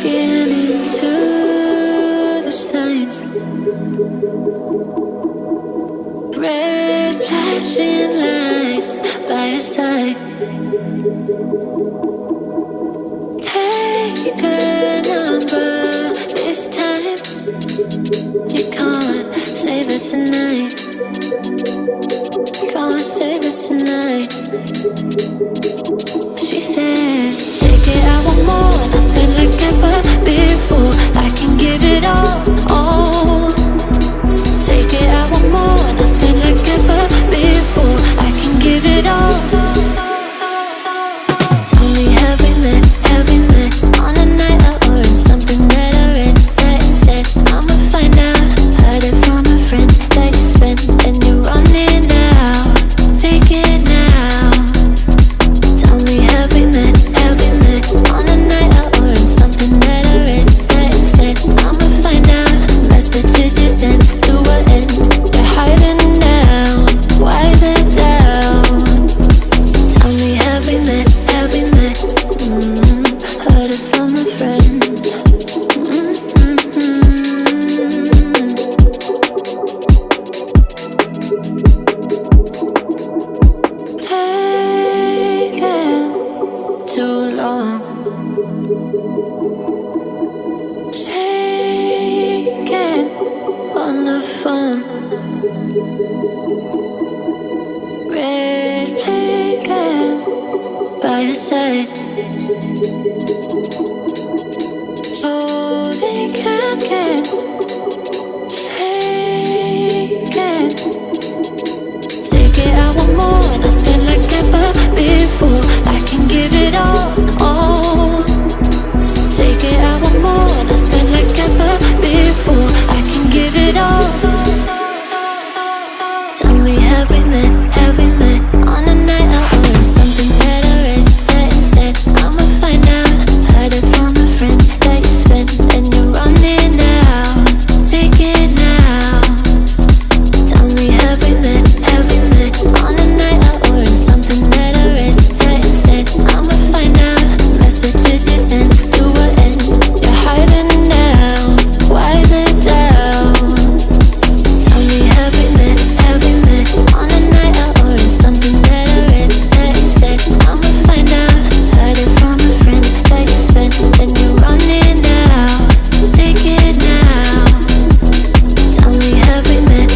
looking into the signs. Red flashing lights by your side. Take a number this time. You can't save it tonight. Can't save it tonight. She said, take it, I want more, nothing like ever before. I can give it all. Take it, I want more, nothing like ever before. I can give it all. Tell me, have we met on a night out or in something that I read? That instead, I'ma find out. Heard it from a friend that you spent and you're running out. Take it now. Tell me, have we met on a night out or in something that I read? That instead, I'ma find out. Messages you sent to what end? You're hiding now. Why the doubt? Tell me, have we met? Heard it from a friend. Taking too long. Shaking on the phone. Red flagging by your side. So they can't get taken. Take it, I want more, nothing like ever before. I can give it all. Take it, I want more, nothing like ever before. I can give it all. Tell me, have we met on a night out or in something that I read? That instead, I'ma find out. Heard it from a friend that you spent and you're running out. Take it now. Tell me, have we met on a night out or in something that I read? That instead, I'ma find out. Messages you sent to what end? You're hiding now. Why the doubt? Tell me, have we met on a night out or in something that I read? That instead, I'ma find out. Heard it from a friend that you spent and you're running out. Take it now. Tell me, have we met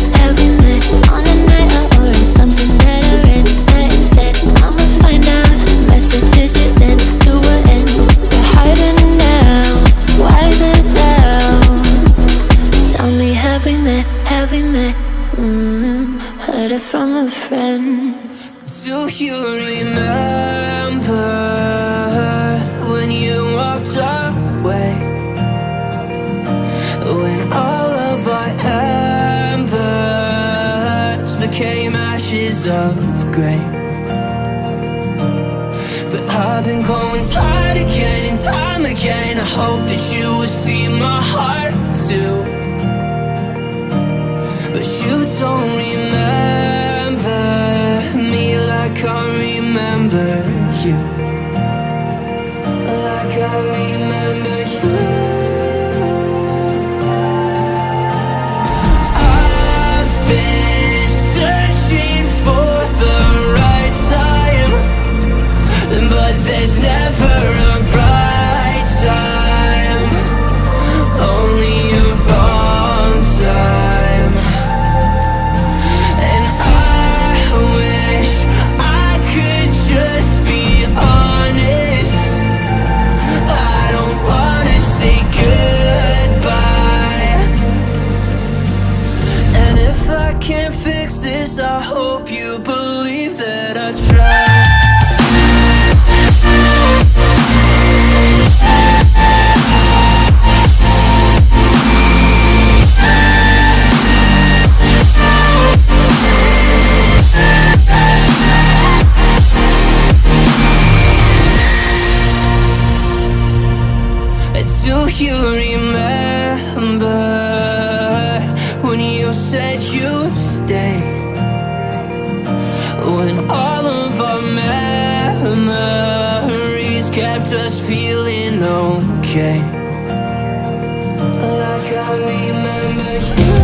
on a night out or in something that I read? That instead, I'ma find out. Messages you sent to what end? You're hiding now. Why the doubt? Tell me, have we met? Heard it from a friend. Do you remember when you walked away? When all of our embers became ashes of grey. But I've been going tired again and time again. I hope that you will see my heart too. But you don't remember me like I remember you. Like I remember you. I've been searching for the right time, but there's never a right time, only a wrong time. And I wish I could just be honest. I don't wanna say goodbye. And if I can't fix this, I hope you believe that I tried. Do you remember when you said you'd stay? When all of our memories kept us feeling okay. like I remember you.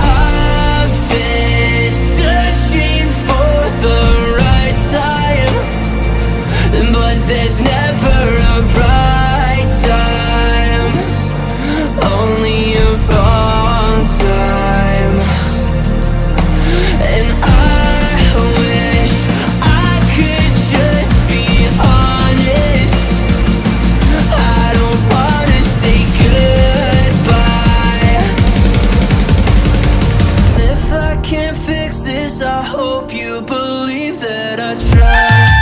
I've been searching for the right time, but there's never a right time, only a wrong time. And I wish I could just be honest. I don't wanna say goodbye. If I can't fix this, I hope you believe that I tried.